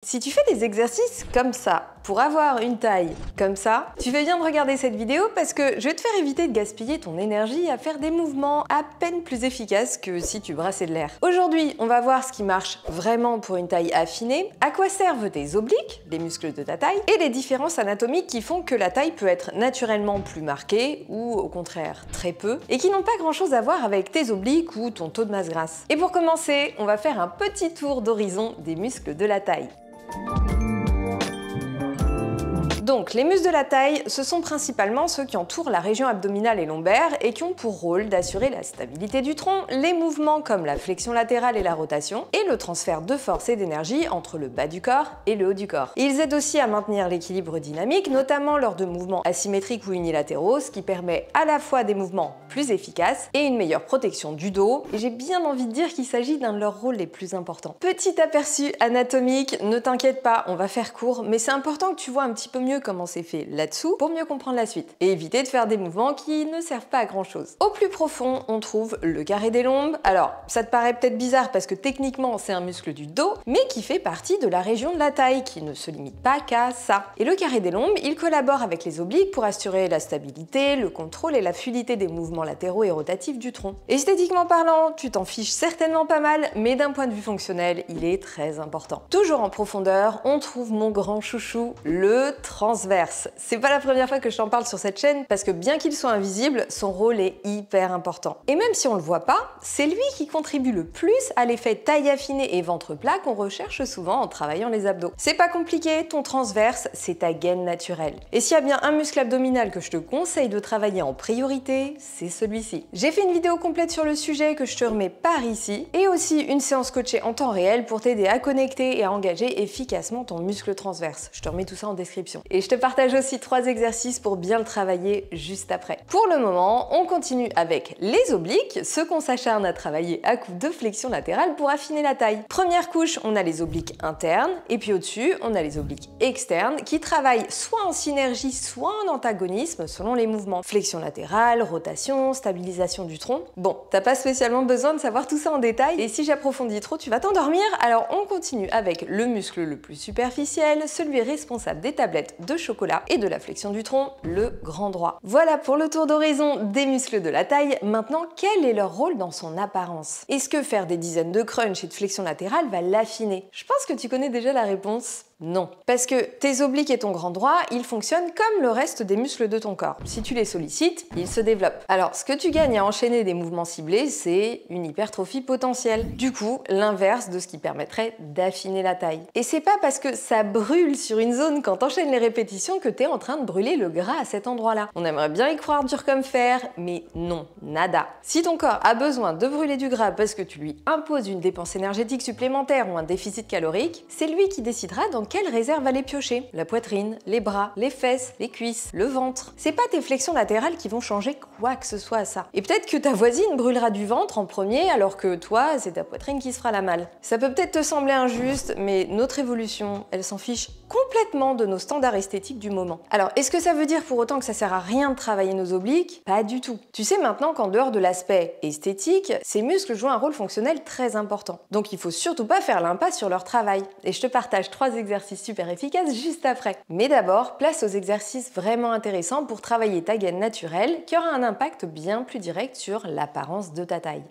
Si tu fais des exercices comme ça, pour avoir une taille comme ça, tu fais bien de regarder cette vidéo parce que je vais te faire éviter de gaspiller ton énergie à faire des mouvements à peine plus efficaces que si tu brassais de l'air. Aujourd'hui, on va voir ce qui marche vraiment pour une taille affinée, à quoi servent tes obliques, les muscles de ta taille, et les différences anatomiques qui font que la taille peut être naturellement plus marquée ou au contraire très peu, et qui n'ont pas grand chose à voir avec tes obliques ou ton taux de masse grasse. Et pour commencer, on va faire un petit tour d'horizon des muscles de la taille. Donc, les muscles de la taille, ce sont principalement ceux qui entourent la région abdominale et lombaire et qui ont pour rôle d'assurer la stabilité du tronc, les mouvements comme la flexion latérale et la rotation, et le transfert de force et d'énergie entre le bas du corps et le haut du corps. Ils aident aussi à maintenir l'équilibre dynamique, notamment lors de mouvements asymétriques ou unilatéraux, ce qui permet à la fois des mouvements plus efficaces et une meilleure protection du dos, et j'ai bien envie de dire qu'il s'agit d'un de leurs rôles les plus importants. Petit aperçu anatomique, ne t'inquiète pas, on va faire court, mais c'est important que tu vois un petit peu mieux comment c'est fait là-dessous pour mieux comprendre la suite et éviter de faire des mouvements qui ne servent pas à grand chose. Au plus profond, on trouve le carré des lombes. Alors, ça te paraît peut-être bizarre parce que techniquement c'est un muscle du dos, mais qui fait partie de la région de la taille, qui ne se limite pas qu'à ça. Et le carré des lombes, il collabore avec les obliques pour assurer la stabilité, le contrôle et la fluidité des mouvements latéraux et rotatifs du tronc. Esthétiquement parlant, tu t'en fiches certainement pas mal, mais d'un point de vue fonctionnel, il est très important. Toujours en profondeur, on trouve mon grand chouchou, le transverse. C'est pas la première fois que je t'en parle sur cette chaîne parce que bien qu'il soit invisible, son rôle est hyper important. Et même si on le voit pas, c'est lui qui contribue le plus à l'effet taille affinée et ventre plat qu'on recherche souvent en travaillant les abdos. C'est pas compliqué, ton transverse, c'est ta gaine naturelle. Et s'il y a bien un muscle abdominal que je te conseille de travailler en priorité, c'est celui-ci. J'ai fait une vidéo complète sur le sujet que je te remets par ici, et aussi une séance coachée en temps réel pour t'aider à connecter et à engager efficacement ton muscle transverse. Je te remets tout ça en description. Et je te partage aussi 3 exercices pour bien le travailler juste après. Pour le moment, on continue avec les obliques, ceux qu'on s'acharne à travailler à coup de flexion latérale pour affiner la taille. Première couche, on a les obliques internes, et puis au-dessus, on a les obliques externes qui travaillent soit en synergie, soit en antagonisme selon les mouvements. Flexion latérale, rotation, stabilisation du tronc. Bon, t'as pas spécialement besoin de savoir tout ça en détail, et si j'approfondis trop, tu vas t'endormir, alors on continue avec le muscle le plus superficiel, celui responsable des tablettes de chocolat et de la flexion du tronc, le grand droit. Voilà pour le tour d'horizon des muscles de la taille. Maintenant, quel est leur rôle dans son apparence? Est-ce que faire des dizaines de crunch et de flexion latérale va l'affiner? Je pense que tu connais déjà la réponse. Non. Parce que tes obliques et ton grand droit, ils fonctionnent comme le reste des muscles de ton corps. Si tu les sollicites, ils se développent. Alors, ce que tu gagnes à enchaîner des mouvements ciblés, c'est une hypertrophie potentielle. Du coup, l'inverse de ce qui permettrait d'affiner la taille. Et c'est pas parce que ça brûle sur une zone quand t'enchaînes les répétitions que t'es en train de brûler le gras à cet endroit-là. On aimerait bien y croire dur comme fer, mais non, nada. Si ton corps a besoin de brûler du gras parce que tu lui imposes une dépense énergétique supplémentaire ou un déficit calorique, c'est lui qui décidera dans quelle réserve aller piocher. La poitrine, les bras, les fesses, les cuisses, le ventre. C'est pas tes flexions latérales qui vont changer quoi que ce soit à ça. Et peut-être que ta voisine brûlera du ventre en premier alors que toi, c'est ta poitrine qui se fera la malle. Ça peut peut-être te sembler injuste, mais notre évolution, elle s'en fiche complètement de nos standards esthétiques du moment. Alors, est-ce que ça veut dire pour autant que ça sert à rien de travailler nos obliques? Pas du tout. Tu sais maintenant qu'en dehors de l'aspect esthétique, ces muscles jouent un rôle fonctionnel très important. Donc il faut surtout pas faire l'impasse sur leur travail. Et je te partage 3 exercices super efficaces juste après. Mais d'abord, place aux exercices vraiment intéressants pour travailler ta gaine naturelle qui aura un impact bien plus direct sur l'apparence de ta taille.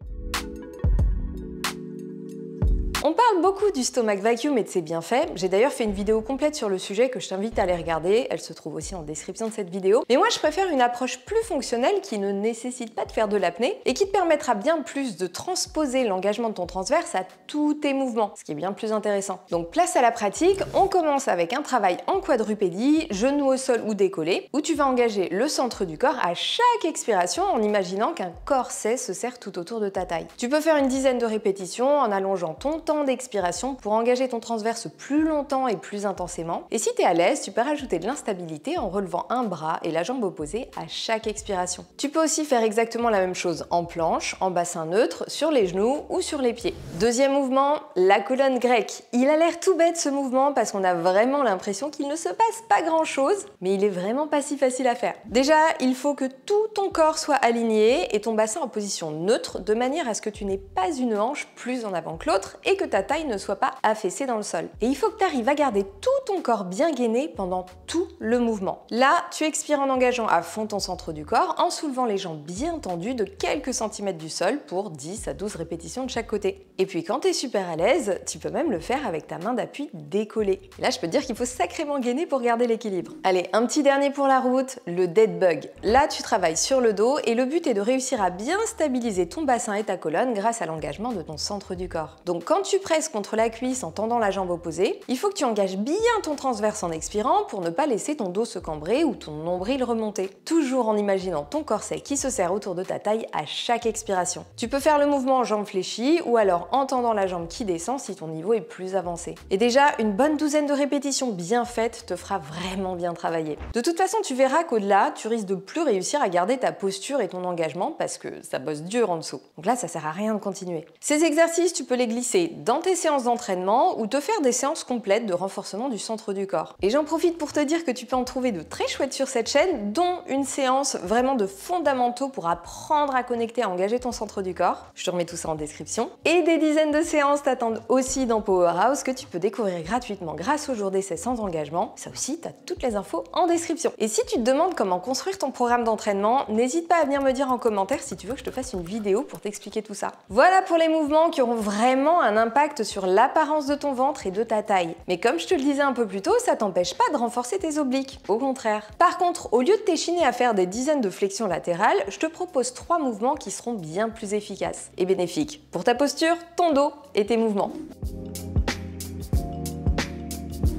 On parle beaucoup du stomach vacuum et de ses bienfaits. J'ai d'ailleurs fait une vidéo complète sur le sujet que je t'invite à aller regarder. Elle se trouve aussi en description de cette vidéo. Mais moi, je préfère une approche plus fonctionnelle qui ne nécessite pas de faire de l'apnée et qui te permettra bien plus de transposer l'engagement de ton transverse à tous tes mouvements, ce qui est bien plus intéressant. Donc, place à la pratique. On commence avec un travail en quadrupédie, genou au sol ou décollé, où tu vas engager le centre du corps à chaque expiration en imaginant qu'un corset se serre tout autour de ta taille. Tu peux faire une dizaine de répétitions en allongeant ton temps d'expiration pour engager ton transverse plus longtemps et plus intensément. Et si tu es à l'aise, tu peux rajouter de l'instabilité en relevant un bras et la jambe opposée à chaque expiration. Tu peux aussi faire exactement la même chose en planche, en bassin neutre, sur les genoux ou sur les pieds. Deuxième mouvement, la colonne grecque. Il a l'air tout bête ce mouvement parce qu'on a vraiment l'impression qu'il ne se passe pas grand chose, mais il est vraiment pas si facile à faire. Déjà, il faut que tout ton corps soit aligné et ton bassin en position neutre de manière à ce que tu n'aies pas une hanche plus en avant que l'autre et que ta taille ne soit pas affaissée dans le sol. Et il faut que tu arrives à garder tout ton corps bien gainé pendant tout le mouvement. Là, tu expires en engageant à fond ton centre du corps, en soulevant les jambes bien tendues de quelques centimètres du sol pour 10 à 12 répétitions de chaque côté. Et puis quand tu es super à l'aise, tu peux même le faire avec ta main d'appui décollée. Et là, je peux te dire qu'il faut sacrément gainer pour garder l'équilibre. Allez, un petit dernier pour la route, le dead bug. Là, tu travailles sur le dos et le but est de réussir à bien stabiliser ton bassin et ta colonne grâce à l'engagement de ton centre du corps. Donc quand tu presses contre la cuisse en tendant la jambe opposée, il faut que tu engages bien ton transverse en expirant pour ne pas laisser ton dos se cambrer ou ton nombril remonter. Toujours en imaginant ton corset qui se serre autour de ta taille à chaque expiration. Tu peux faire le mouvement en jambes fléchies ou alors en tendant la jambe qui descend si ton niveau est plus avancé. Et déjà, une bonne douzaine de répétitions bien faites te fera vraiment bien travailler. De toute façon, tu verras qu'au-delà, tu risques de plus réussir à garder ta posture et ton engagement parce que ça bosse dur en dessous. Donc là, ça sert à rien de continuer. Ces exercices, tu peux les glisser dans tes séances d'entraînement ou te faire des séances complètes de renforcement du centre du corps. Et j'en profite pour te dire que tu peux en trouver de très chouettes sur cette chaîne, dont une séance vraiment de fondamentaux pour apprendre à connecter, à engager ton centre du corps. Je te remets tout ça en description. Et des dizaines de séances t'attendent aussi dans Powerhouse que tu peux découvrir gratuitement grâce au jour d'essai sans engagement. Ça aussi, tu as toutes les infos en description. Et si tu te demandes comment construire ton programme d'entraînement, n'hésite pas à venir me dire en commentaire si tu veux que je te fasse une vidéo pour t'expliquer tout ça. Voilà pour les mouvements qui auront vraiment un impact sur l'apparence de ton ventre et de ta taille. Mais comme je te le disais un peu plus tôt, ça t'empêche pas de renforcer tes obliques. Au contraire. Par contre, au lieu de t'échiner à faire des dizaines de flexions latérales, je te propose 3 mouvements qui seront bien plus efficaces et bénéfiques pour ta posture, ton dos et tes mouvements.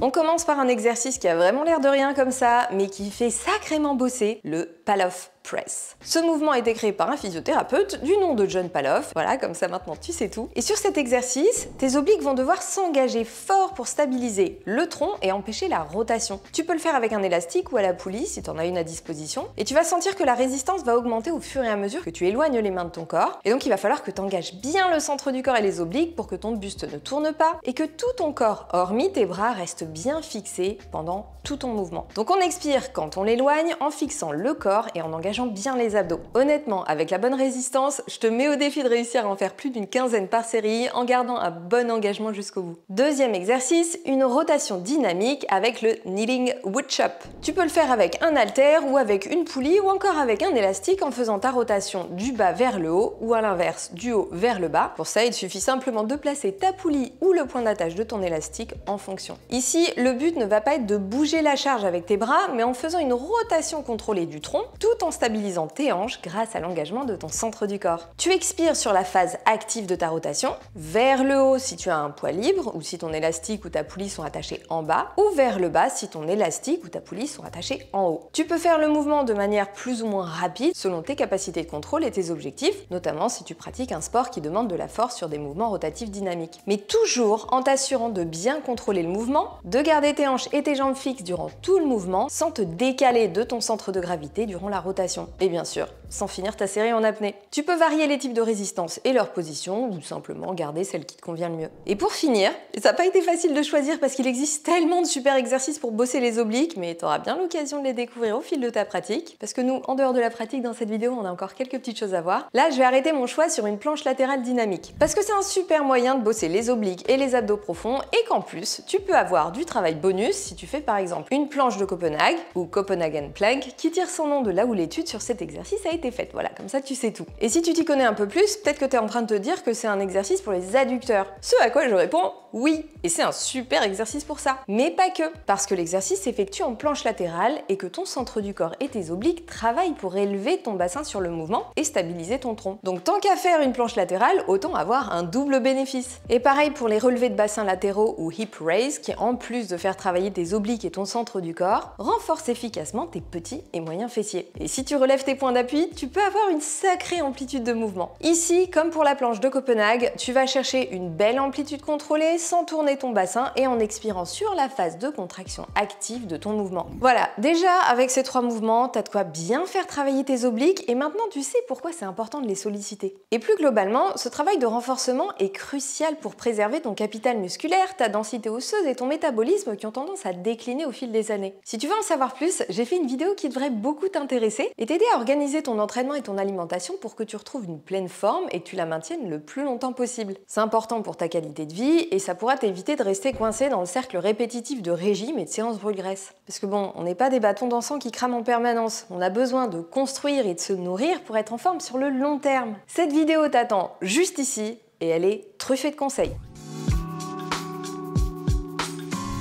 On commence par un exercice qui a vraiment l'air de rien comme ça, mais qui fait sacrément bosser, le Pallof Press. Ce mouvement a été créé par un physiothérapeute du nom de John Pallof. Voilà, comme ça maintenant tu sais tout. Et sur cet exercice, tes obliques vont devoir s'engager fort pour stabiliser le tronc et empêcher la rotation. Tu peux le faire avec un élastique ou à la poulie si tu en as une à disposition. Et tu vas sentir que la résistance va augmenter au fur et à mesure que tu éloignes les mains de ton corps. Et donc il va falloir que tu engages bien le centre du corps et les obliques pour que ton buste ne tourne pas et que tout ton corps, hormis tes bras, reste bien fixé pendant tout ton mouvement. Donc on expire quand on l'éloigne en fixant le corps et en engageant bien les abdos. Honnêtement, avec la bonne résistance, je te mets au défi de réussir à en faire plus d'une quinzaine par série en gardant un bon engagement jusqu'au bout. Deuxième exercice, une rotation dynamique avec le Kneeling Wood Chop. Tu peux le faire avec un haltère ou avec une poulie ou encore avec un élastique en faisant ta rotation du bas vers le haut ou à l'inverse du haut vers le bas. Pour ça, il suffit simplement de placer ta poulie ou le point d'attache de ton élastique en fonction. Ici, le but ne va pas être de bouger la charge avec tes bras, mais en faisant une rotation contrôlée du tronc, tout en stabilisant tes hanches grâce à l'engagement de ton centre du corps. Tu expires sur la phase active de ta rotation, vers le haut si tu as un poids libre ou si ton élastique ou ta poulie sont attachés en bas, ou vers le bas si ton élastique ou ta poulie sont attachés en haut. Tu peux faire le mouvement de manière plus ou moins rapide selon tes capacités de contrôle et tes objectifs, notamment si tu pratiques un sport qui demande de la force sur des mouvements rotatifs dynamiques. Mais toujours en t'assurant de bien contrôler le mouvement, de garder tes hanches et tes jambes fixes durant tout le mouvement sans te décaler de ton centre de gravité durant la rotation. Et bien sûr, sans finir ta série en apnée. Tu peux varier les types de résistance et leur position ou simplement garder celle qui te convient le mieux. Et pour finir, ça n'a pas été facile de choisir parce qu'il existe tellement de super exercices pour bosser les obliques, mais tu auras bien l'occasion de les découvrir au fil de ta pratique parce que nous, en dehors de la pratique, dans cette vidéo, on a encore quelques petites choses à voir. Là, je vais arrêter mon choix sur une planche latérale dynamique parce que c'est un super moyen de bosser les obliques et les abdos profonds et qu'en plus, tu peux avoir du travail bonus si tu fais par exemple une planche de Copenhague ou Copenhagen Plank qui tire son nom de là où l'étude sur cet exercice a été faite. Voilà, comme ça tu sais tout. Et si tu t'y connais un peu plus, peut-être que tu es en train de te dire que c'est un exercice pour les adducteurs. Ce à quoi je réponds oui, et c'est un super exercice pour ça. Mais pas que, parce que l'exercice s'effectue en planche latérale et que ton centre du corps et tes obliques travaillent pour élever ton bassin sur le mouvement et stabiliser ton tronc. Donc tant qu'à faire une planche latérale, autant avoir un double bénéfice. Et pareil pour les relevés de bassin latéraux ou hip raise qui, en plus de faire travailler tes obliques et ton centre du corps, renforcent efficacement tes petits et moyens fessiers. Et si tu relèves tes points d'appui, tu peux avoir une sacrée amplitude de mouvement. Ici, comme pour la planche de Copenhague, tu vas chercher une belle amplitude contrôlée sans tourner ton bassin et en expirant sur la phase de contraction active de ton mouvement. Voilà, déjà avec ces 3 mouvements, t'as de quoi bien faire travailler tes obliques et maintenant tu sais pourquoi c'est important de les solliciter. Et plus globalement, ce travail de renforcement est crucial pour préserver ton capital musculaire, ta densité osseuse et ton métabolisme qui ont tendance à décliner au fil des années. Si tu veux en savoir plus, j'ai fait une vidéo qui devrait beaucoup t'intéresser et t'aider à organiser ton entraînement et ton alimentation pour que tu retrouves une pleine forme et que tu la maintiennes le plus longtemps possible. C'est important pour ta qualité de vie et ça pourra t'éviter de rester coincé dans le cercle répétitif de régime et de séances brûle-graisse. Parce que bon, on n'est pas des bâtons d'encens qui crament en permanence. On a besoin de construire et de se nourrir pour être en forme sur le long terme. Cette vidéo t'attend juste ici et elle est truffée de conseils.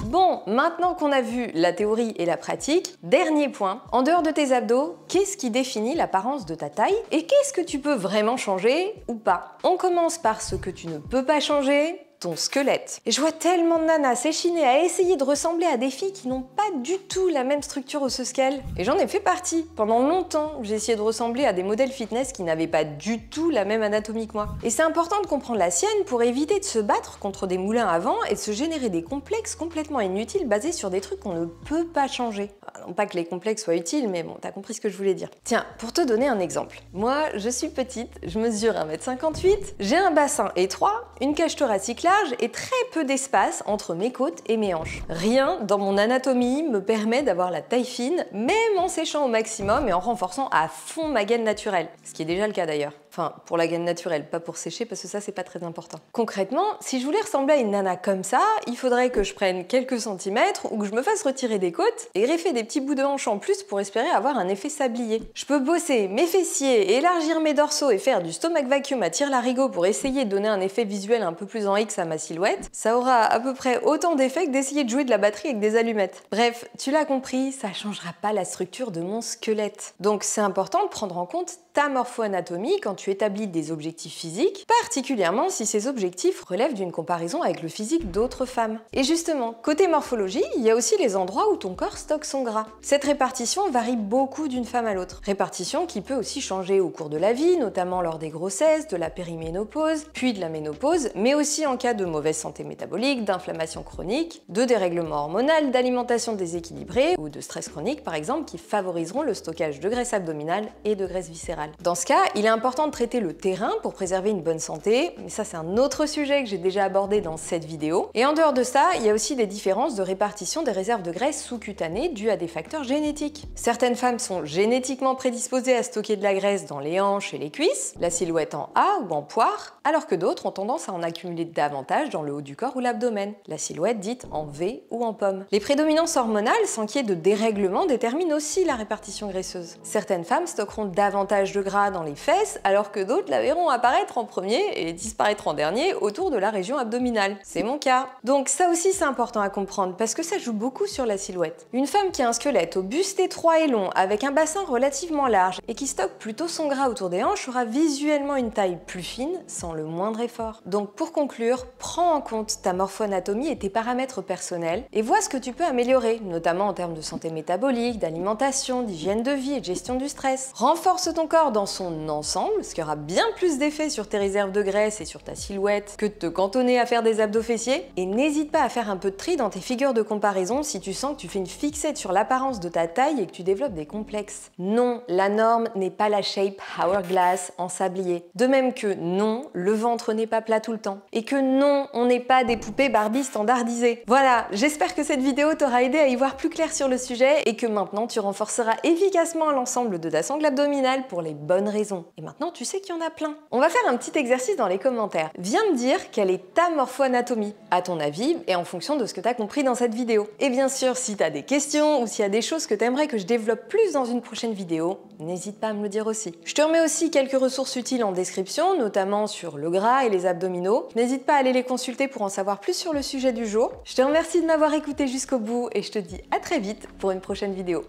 Bon, maintenant qu'on a vu la théorie et la pratique, dernier point, en dehors de tes abdos, qu'est-ce qui définit l'apparence de ta taille et qu'est-ce que tu peux vraiment changer ou pas? On commence par ce que tu ne peux pas changer, ton squelette. Et je vois tellement de nanas s'échiner à essayer de ressembler à des filles qui n'ont pas du tout la même structure osseuse qu'elles. Et j'en ai fait partie. Pendant longtemps, j'ai essayé de ressembler à des modèles fitness qui n'avaient pas du tout la même anatomie que moi. Et c'est important de comprendre la sienne pour éviter de se battre contre des moulins à vent et de se générer des complexes complètement inutiles basés sur des trucs qu'on ne peut pas changer. Non pas que les complexes soient utiles, mais bon, t'as compris ce que je voulais dire. Tiens, pour te donner un exemple. Moi, je suis petite, je mesure 1,58 m, j'ai un bassin étroit, une cage thoracique large et très peu d'espace entre mes côtes et mes hanches. Rien dans mon anatomie me permet d'avoir la taille fine, même en séchant au maximum et en renforçant à fond ma gaine naturelle. Ce qui est déjà le cas d'ailleurs. Enfin, pour la gaine naturelle, pas pour sécher parce que ça c'est pas très important. Concrètement, si je voulais ressembler à une nana comme ça, il faudrait que je prenne quelques centimètres ou que je me fasse retirer des côtes et greffer des petits bouts de hanche en plus pour espérer avoir un effet sablier. Je peux bosser mes fessiers, élargir mes dorsaux et faire du stomach vacuum à tire-larigot pour essayer de donner un effet visuel un peu plus en X à ma silhouette. Ça aura à peu près autant d'effet que d'essayer de jouer de la batterie avec des allumettes. Bref, tu l'as compris, ça changera pas la structure de mon squelette. Donc c'est important de prendre en compte ta morpho-anatomie quand tu établis des objectifs physiques, particulièrement si ces objectifs relèvent d'une comparaison avec le physique d'autres femmes. Et justement, côté morphologie, il y a aussi les endroits où ton corps stocke son gras. Cette répartition varie beaucoup d'une femme à l'autre. Répartition qui peut aussi changer au cours de la vie, notamment lors des grossesses, de la périménopause, puis de la ménopause, mais aussi en cas de mauvaise santé métabolique, d'inflammation chronique, de dérèglement hormonal, d'alimentation déséquilibrée ou de stress chronique par exemple qui favoriseront le stockage de graisse abdominale et de graisse viscérale. Dans ce cas, il est important de traiter le terrain pour préserver une bonne santé, mais ça c'est un autre sujet que j'ai déjà abordé dans cette vidéo. Et en dehors de ça, il y a aussi des différences de répartition des réserves de graisse sous-cutanées dues à des facteurs génétiques. Certaines femmes sont génétiquement prédisposées à stocker de la graisse dans les hanches et les cuisses, la silhouette en A ou en poire, alors que d'autres ont tendance à en accumuler davantage dans le haut du corps ou l'abdomen, la silhouette dite en V ou en pomme. Les prédominances hormonales, sans qu'il y ait de dérèglement, déterminent aussi la répartition graisseuse. Certaines femmes stockeront davantage de gras dans les fesses, alors que d'autres la verront apparaître en premier et disparaître en dernier autour de la région abdominale. C'est mon cas. Donc ça aussi c'est important à comprendre parce que ça joue beaucoup sur la silhouette. Une femme qui a un squelette au buste étroit et long avec un bassin relativement large et qui stocke plutôt son gras autour des hanches aura visuellement une taille plus fine sans le moindre effort. Donc pour conclure, prends en compte ta morpho-anatomie et tes paramètres personnels et vois ce que tu peux améliorer, notamment en termes de santé métabolique, d'alimentation, d'hygiène de vie et de gestion du stress. Renforce ton corps dans son ensemble, ce qui aura bien plus d'effet sur tes réserves de graisse et sur ta silhouette que de te cantonner à faire des abdos fessiers. Et n'hésite pas à faire un peu de tri dans tes figures de comparaison si tu sens que tu fais une fixette sur l'apparence de ta taille et que tu développes des complexes. Non, la norme n'est pas la shape hourglass en sablier. De même que non, le ventre n'est pas plat tout le temps. Et que non, on n'est pas des poupées Barbie standardisées. Voilà, j'espère que cette vidéo t'aura aidé à y voir plus clair sur le sujet et que maintenant tu renforceras efficacement l'ensemble de ta sangle abdominale pour les bonnes raisons. Et maintenant, tu sais qu'il y en a plein. On va faire un petit exercice dans les commentaires. Viens me dire quelle est ta morpho-anatomie, à ton avis, et en fonction de ce que tu as compris dans cette vidéo. Et bien sûr, si tu as des questions ou s'il y a des choses que tu aimerais que je développe plus dans une prochaine vidéo, n'hésite pas à me le dire aussi. Je te remets aussi quelques ressources utiles en description, notamment sur le gras et les abdominaux. N'hésite pas à aller les consulter pour en savoir plus sur le sujet du jour. Je te remercie de m'avoir écouté jusqu'au bout et je te dis à très vite pour une prochaine vidéo.